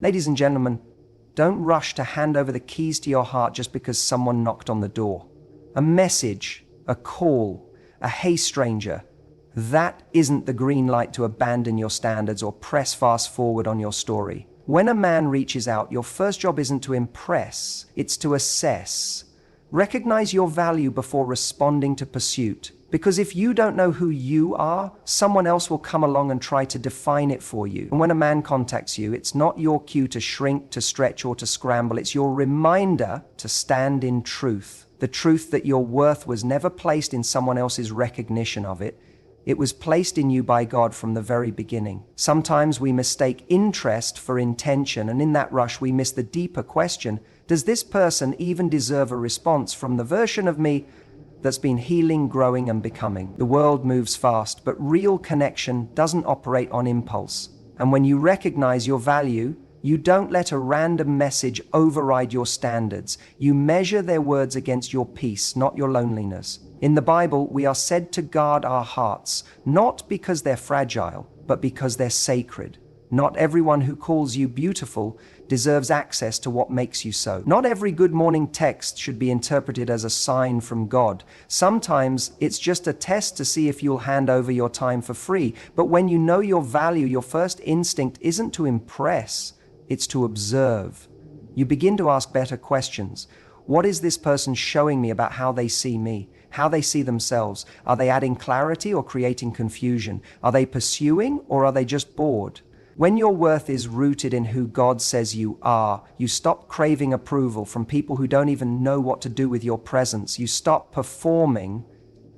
Ladies and gentlemen, don't rush to hand over the keys to your heart just because someone knocked on the door. A message, a call, a "hey stranger," that isn't the green light to abandon your standards or press fast forward on your story. When a man reaches out, your first job isn't to impress, it's to assess. Recognize your value before responding to pursuit. Because if you don't know who you are, someone else will come along and try to define it for you. And when a man contacts you, it's not your cue to shrink, to stretch, or to scramble. It's your reminder to stand in truth. The truth that your worth was never placed in someone else's recognition of it. It was placed in you by God from the very beginning. Sometimes we mistake interest for intention, and in that rush we miss the deeper question: does this person even deserve a response from the version of me that's been healing, growing, and becoming? The world moves fast, but real connection doesn't operate on impulse. And when you recognize your value, you don't let a random message override your standards. You measure their words against your peace, not your loneliness. In the Bible, we are said to guard our hearts, not because they're fragile, but because they're sacred. Not everyone who calls you beautiful deserves access to what makes you so. Not every good morning text should be interpreted as a sign from God. Sometimes it's just a test to see if you'll hand over your time for free. But when you know your value, your first instinct isn't to impress, it's to observe. You begin to ask better questions. What is this person showing me about how they see me? How they see themselves? Are they adding clarity or creating confusion? Are they pursuing or are they just bored? When your worth is rooted in who God says you are, you stop craving approval from people who don't even know what to do with your presence. You stop performing,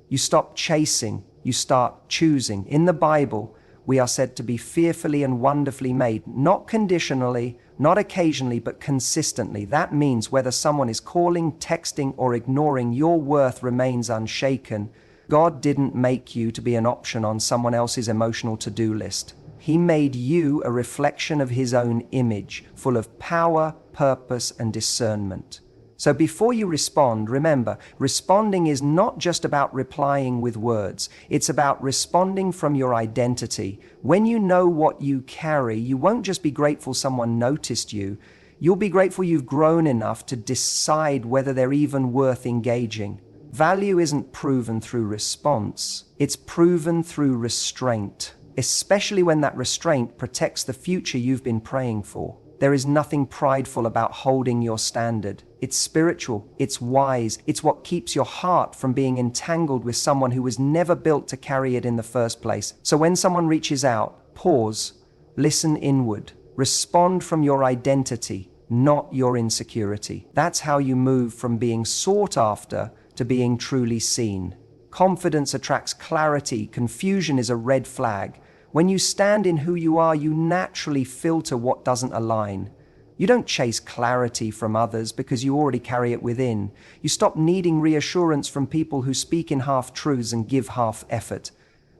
you stop chasing, you start choosing. In the Bible, we are said to be fearfully and wonderfully made, not conditionally, not occasionally, but consistently. That means whether someone is calling, texting, or ignoring, your worth remains unshaken. God didn't make you to be an option on someone else's emotional to-do list. He made you a reflection of His own image, full of power, purpose, and discernment. So before you respond, remember, responding is not just about replying with words. It's about responding from your identity. When you know what you carry, you won't just be grateful someone noticed you. You'll be grateful you've grown enough to decide whether they're even worth engaging. Value isn't proven through response. It's proven through restraint, especially when that restraint protects the future you've been praying for. There is nothing prideful about holding your standard. It's spiritual, it's wise, it's what keeps your heart from being entangled with someone who was never built to carry it in the first place. So when someone reaches out, pause, listen inward, respond from your identity, not your insecurity. That's how you move from being sought after to being truly seen. Confidence attracts clarity. Confusion is a red flag. When you stand in who you are, you naturally filter what doesn't align. You don't chase clarity from others because you already carry it within. You stop needing reassurance from people who speak in half-truths and give half-effort.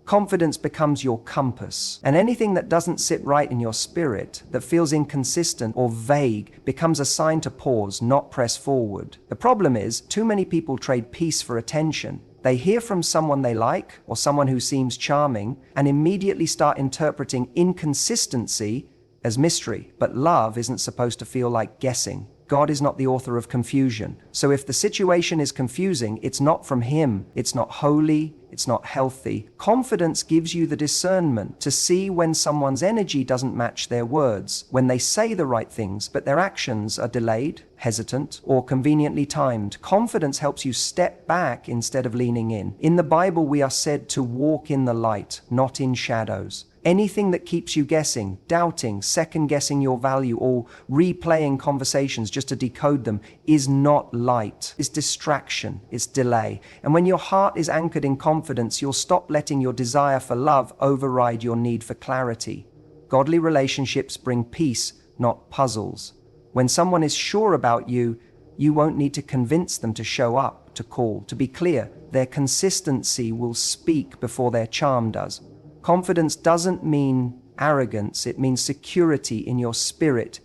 Confidence becomes your compass, and anything that doesn't sit right in your spirit, that feels inconsistent or vague, becomes a sign to pause, not press forward. The problem is, too many people trade peace for attention. They hear from someone they like or someone who seems charming and immediately start interpreting inconsistency as mystery. But love isn't supposed to feel like guessing. God is not the author of confusion. So if the situation is confusing, it's not from Him. It's not holy. It's not healthy. Confidence gives you the discernment to see when someone's energy doesn't match their words, when they say the right things, but their actions are delayed, hesitant, or conveniently timed. Confidence helps you step back instead of leaning in. In the Bible, we are said to walk in the light, not in shadows. Anything that keeps you guessing, doubting, second-guessing your value, or replaying conversations just to decode them is not light. It's distraction. It's delay. And when your heart is anchored in confidence, you'll stop letting your desire for love override your need for clarity. Godly relationships bring peace, not puzzles. When someone is sure about you, you won't need to convince them to show up, to call. To be clear, their consistency will speak before their charm does. Confidence doesn't mean arrogance, it means security in your spirit.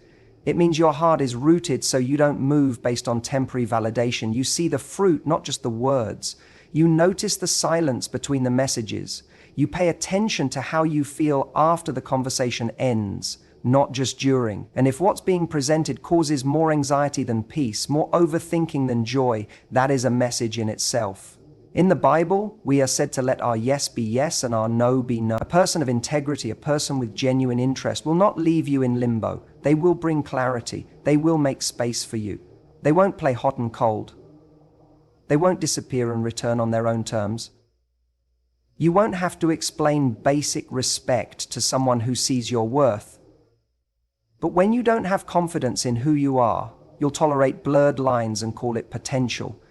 It means your heart is rooted so you don't move based on temporary validation. You see the fruit, not just the words. You notice the silence between the messages. You pay attention to how you feel after the conversation ends, not just during. And if what's being presented causes more anxiety than peace, more overthinking than joy, that is a message in itself. In the Bible, we are said to let our yes be yes and our no be no. A person of integrity, a person with genuine interest, will not leave you in limbo. They will bring clarity. They will make space for you. They won't play hot and cold. They won't disappear and return on their own terms. You won't have to explain basic respect to someone who sees your worth. But when you don't have confidence in who you are, you'll tolerate blurred lines and call it potential.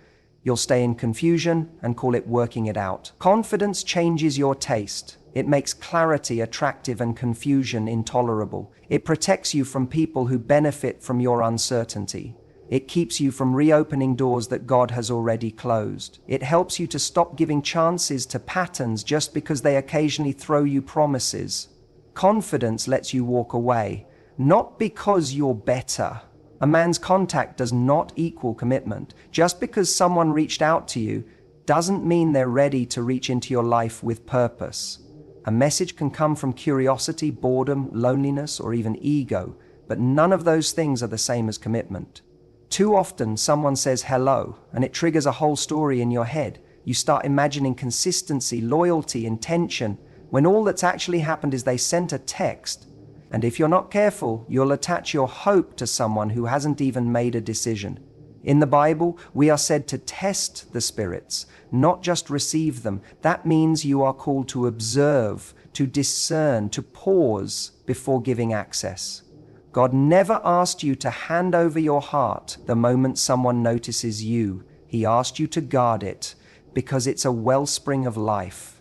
You'll stay in confusion and call it working it out. Confidence changes your taste. It makes clarity attractive and confusion intolerable. It protects you from people who benefit from your uncertainty. It keeps you from reopening doors that God has already closed. It helps you to stop giving chances to patterns just because they occasionally throw you promises. Confidence lets you walk away, not because you're better. A man's contact does not equal commitment. Just because someone reached out to you doesn't mean they're ready to reach into your life with purpose. A message can come from curiosity, boredom, loneliness, or even ego, but none of those things are the same as commitment. Too often, someone says hello, and it triggers a whole story in your head. You start imagining consistency, loyalty, intention, when all that's actually happened is they sent a text. And if you're not careful, you'll attach your hope to someone who hasn't even made a decision. In the Bible, we are said to test the spirits, not just receive them. That means you are called to observe, to discern, to pause before giving access. God never asked you to hand over your heart the moment someone notices you. He asked you to guard it because it's a wellspring of life.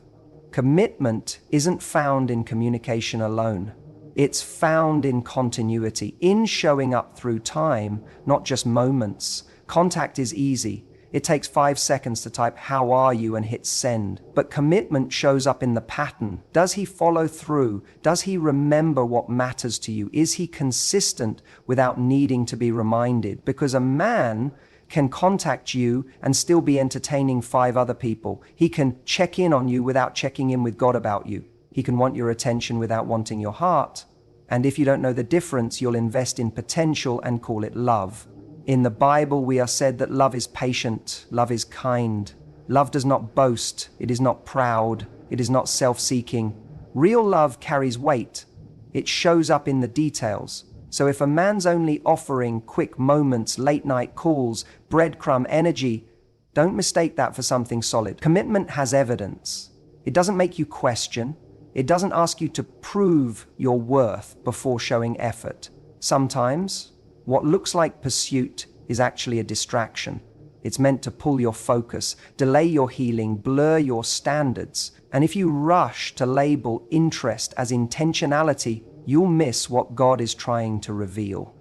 Commitment isn't found in communication alone. It's found in continuity, in showing up through time, not just moments. Contact is easy. It takes 5 seconds to type "How are you?" and hit send. But commitment shows up in the pattern. Does he follow through? Does he remember what matters to you? Is he consistent without needing to be reminded? Because a man can contact you and still be entertaining 5 other people. He can check in on you without checking in with God about you. He can want your attention without wanting your heart. And if you don't know the difference, you'll invest in potential and call it love. In the Bible, we are said that love is patient, love is kind. Love does not boast, it is not proud, it is not self-seeking. Real love carries weight. It shows up in the details. So if a man's only offering quick moments, late-night calls, breadcrumb energy, don't mistake that for something solid. Commitment has evidence. It doesn't make you question. It doesn't ask you to prove your worth before showing effort. Sometimes, what looks like pursuit is actually a distraction. It's meant to pull your focus, delay your healing, blur your standards. And if you rush to label interest as intentionality, you'll miss what God is trying to reveal.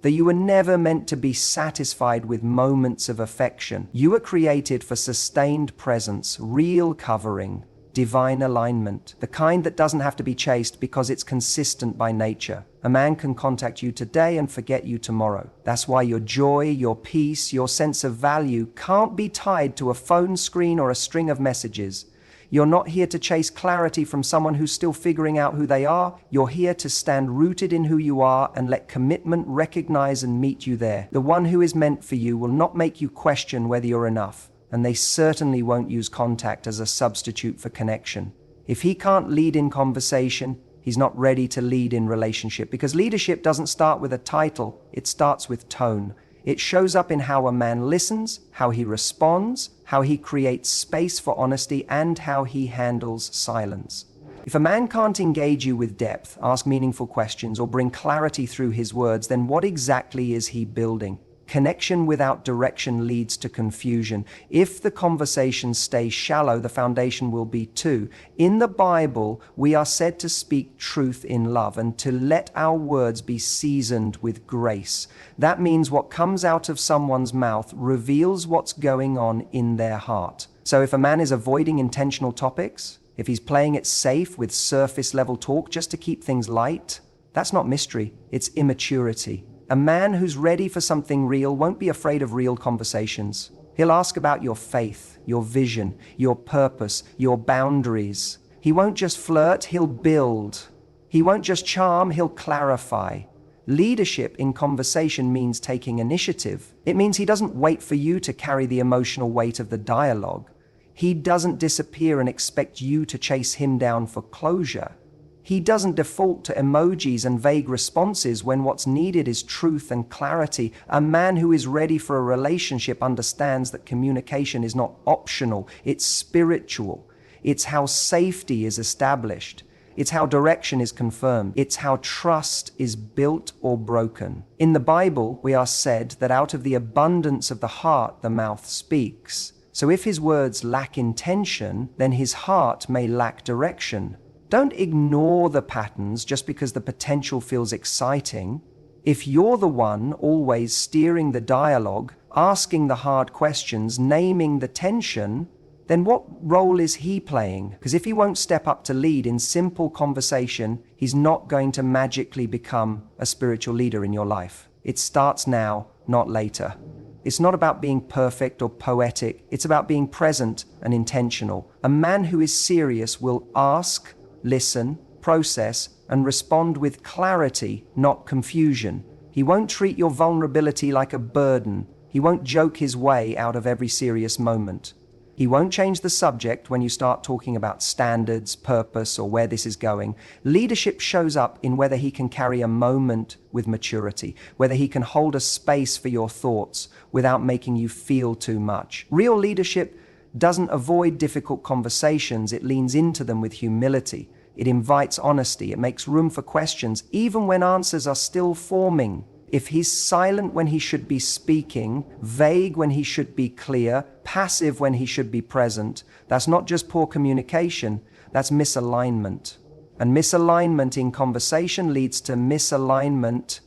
That you were never meant to be satisfied with moments of affection. You were created for sustained presence, real covering, divine alignment, the kind that doesn't have to be chased because it's consistent by nature. A man can contact you today and forget you tomorrow. That's why your joy, your peace, your sense of value can't be tied to a phone screen or a string of messages. You're not here to chase clarity from someone who's still figuring out who they are. You're here to stand rooted in who you are and let commitment recognize and meet you there. The one who is meant for you will not make you question whether you're enough. And they certainly won't use contact as a substitute for connection. If he can't lead in conversation, he's not ready to lead in relationship, because leadership doesn't start with a title, it starts with tone. It shows up in how a man listens, how he responds, how he creates space for honesty, and how he handles silence. If a man can't engage you with depth, ask meaningful questions, or bring clarity through his words, then what exactly is he building? Connection without direction leads to confusion. If the conversation stays shallow, the foundation will be too. In the Bible, we are said to speak truth in love and to let our words be seasoned with grace. That means what comes out of someone's mouth reveals what's going on in their heart. So if a man is avoiding intentional topics, if he's playing it safe with surface level talk just to keep things light, that's not mystery, it's immaturity. A man who's ready for something real won't be afraid of real conversations. He'll ask about your faith, your vision, your purpose, your boundaries. He won't just flirt, he'll build. He won't just charm, he'll clarify. Leadership in conversation means taking initiative. It means he doesn't wait for you to carry the emotional weight of the dialogue. He doesn't disappear and expect you to chase him down for closure. He doesn't default to emojis and vague responses when what's needed is truth and clarity. A man who is ready for a relationship understands that communication is not optional, it's spiritual. It's how safety is established. It's how direction is confirmed. It's how trust is built or broken. In the Bible, we are said that out of the abundance of the heart, the mouth speaks. So if his words lack intention, then his heart may lack direction. Don't ignore the patterns just because the potential feels exciting. If you're the one always steering the dialogue, asking the hard questions, naming the tension, then what role is he playing? Because if he won't step up to lead in simple conversation, he's not going to magically become a spiritual leader in your life. It starts now, not later. It's not about being perfect or poetic. It's about being present and intentional. A man who is serious will ask, listen, process, and respond with clarity, not confusion. He won't treat your vulnerability like a burden. He won't joke his way out of every serious moment. He won't change the subject when you start talking about standards, purpose, or where this is going. Leadership shows up in whether he can carry a moment with maturity, whether he can hold a space for your thoughts without making you feel too much. Real leadership doesn't avoid difficult conversations, it leans into them with humility. It invites honesty, it makes room for questions, even when answers are still forming. If he's silent when he should be speaking, vague when he should be clear, passive when he should be present, that's not just poor communication, that's misalignment. And misalignment in conversation leads to misalignment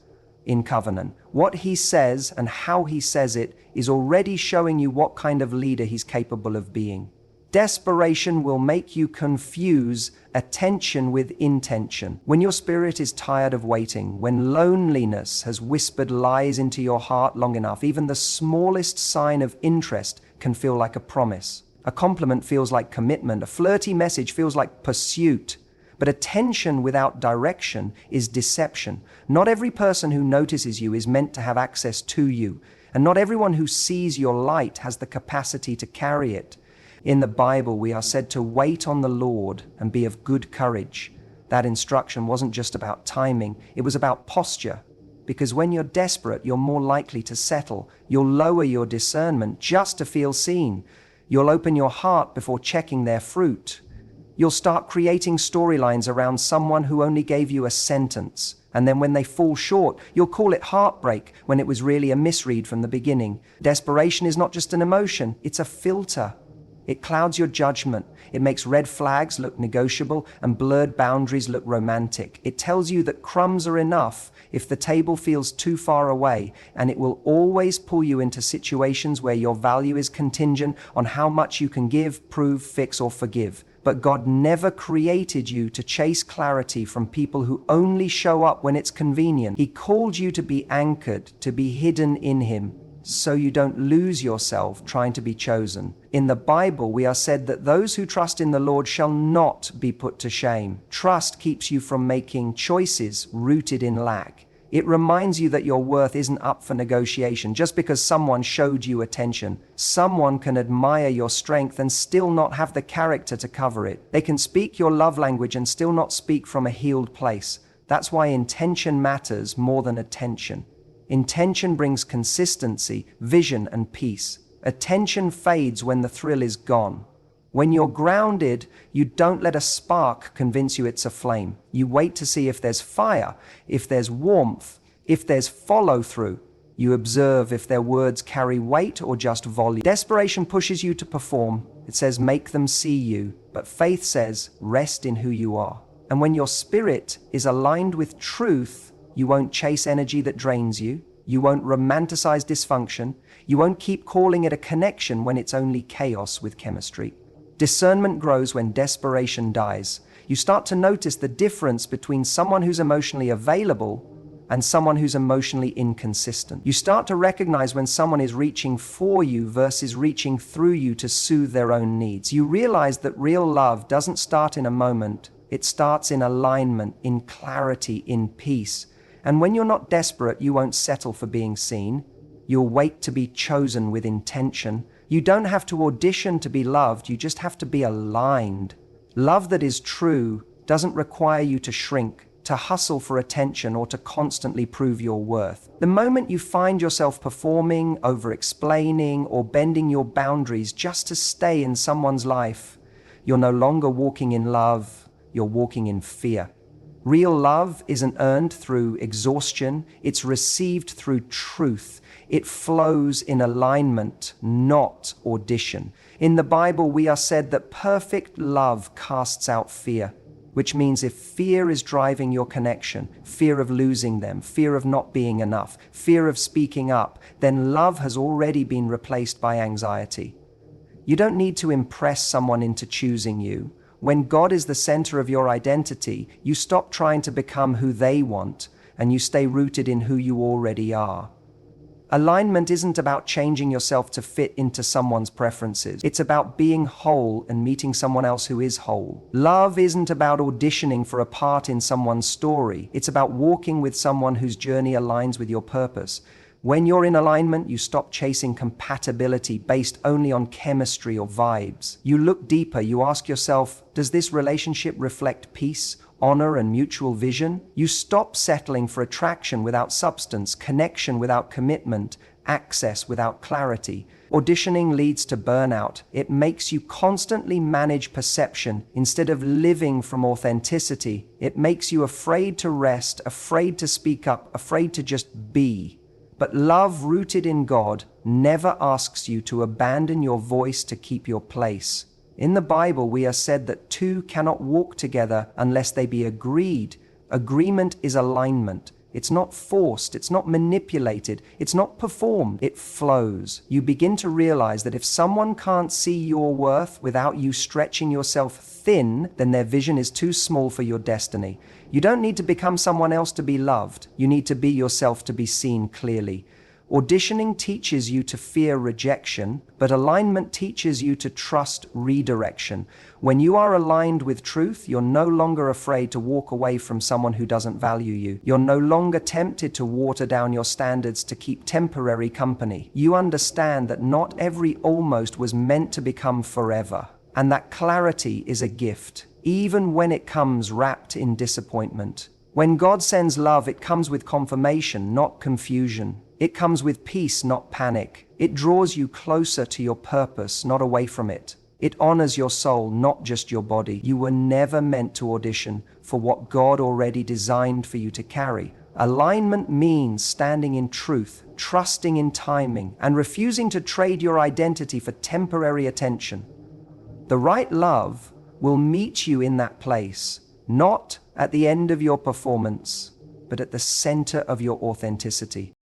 in covenant. What he says and how he says it is already showing you what kind of leader he's capable of being. Desperation will make you confuse attention with intention. When your spirit is tired of waiting, when loneliness has whispered lies into your heart long enough, even the smallest sign of interest can feel like a promise. A compliment feels like commitment. A flirty message feels like pursuit. But attention without direction is deception. Not every person who notices you is meant to have access to you, and not everyone who sees your light has the capacity to carry it. In the Bible, we are said to wait on the Lord and be of good courage. That instruction wasn't just about timing, it was about posture. Because when you're desperate, you're more likely to settle. You'll lower your discernment just to feel seen. You'll open your heart before checking their fruit. You'll start creating storylines around someone who only gave you a sentence. And then when they fall short, you'll call it heartbreak when it was really a misread from the beginning. Desperation is not just an emotion, it's a filter. It clouds your judgment. It makes red flags look negotiable and blurred boundaries look romantic. It tells you that crumbs are enough if the table feels too far away, and it will always pull you into situations where your value is contingent on how much you can give, prove, fix, or forgive. But God never created you to chase clarity from people who only show up when it's convenient. He called you to be anchored, to be hidden in Him, so you don't lose yourself trying to be chosen. In the Bible, we are said that those who trust in the Lord shall not be put to shame. Trust keeps you from making choices rooted in lack. It reminds you that your worth isn't up for negotiation just because someone showed you attention. Someone can admire your strength and still not have the character to cover it. They can speak your love language and still not speak from a healed place. That's why intention matters more than attention. Intention brings consistency, vision, and peace. Attention fades when the thrill is gone. When you're grounded, you don't let a spark convince you it's a flame. You wait to see if there's fire, if there's warmth, if there's follow-through. You observe if their words carry weight or just volume. Desperation pushes you to perform. It says, make them see you. But faith says, rest in who you are. And when your spirit is aligned with truth, you won't chase energy that drains you. You won't romanticize dysfunction. You won't keep calling it a connection when it's only chaos with chemistry. Discernment grows when desperation dies. You start to notice the difference between someone who's emotionally available and someone who's emotionally inconsistent. You start to recognize when someone is reaching for you versus reaching through you to soothe their own needs. You realize that real love doesn't start in a moment, It starts in alignment, in clarity, in peace. And when you're not desperate, you won't settle for being seen. You'll wait to be chosen with intention. You don't have to audition to be loved, you just have to be aligned. Love that is true doesn't require you to shrink, to hustle for attention, or to constantly prove your worth. The moment you find yourself performing, over-explaining, or bending your boundaries just to stay in someone's life, you're no longer walking in love, you're walking in fear. Real love isn't earned through exhaustion, it's received through truth. It flows in alignment, not audition. In the Bible, we are said that perfect love casts out fear, which means if fear is driving your connection, fear of losing them, fear of not being enough, fear of speaking up, then love has already been replaced by anxiety. You don't need to impress someone into choosing you. When God is the center of your identity, you stop trying to become who they want, and you stay rooted in who you already are. Alignment isn't about changing yourself to fit into someone's preferences. It's about being whole and meeting someone else who is whole. Love isn't about auditioning for a part in someone's story. It's about walking with someone whose journey aligns with your purpose. When you're in alignment, you stop chasing compatibility based only on chemistry or vibes. You look deeper, you ask yourself, does this relationship reflect peace, honor, and mutual vision? You stop settling for attraction without substance, connection without commitment, access without clarity. Auditioning leads to burnout. It makes you constantly manage perception instead of living from authenticity. It makes you afraid to rest, afraid to speak up, afraid to just be. But love rooted in God never asks you to abandon your voice to keep your place. In the Bible, we are said that two cannot walk together unless they be agreed. Agreement is alignment. It's not forced, it's not manipulated, it's not performed, it flows. You begin to realize that if someone can't see your worth without you stretching yourself thin, then their vision is too small for your destiny. You don't need to become someone else to be loved. You need to be yourself to be seen clearly. Auditioning teaches you to fear rejection, but alignment teaches you to trust redirection. When you are aligned with truth, you're no longer afraid to walk away from someone who doesn't value you. You're no longer tempted to water down your standards to keep temporary company. You understand that not every almost was meant to become forever, and that clarity is a gift, even when it comes wrapped in disappointment. When God sends love, it comes with confirmation, not confusion. It comes with peace, not panic. It draws you closer to your purpose, not away from it. It honors your soul, not just your body. You were never meant to audition for what God already designed for you to carry. Alignment means standing in truth, trusting in timing, and refusing to trade your identity for temporary attention. The right love will meet you in that place, not at the end of your performance, but at the center of your authenticity.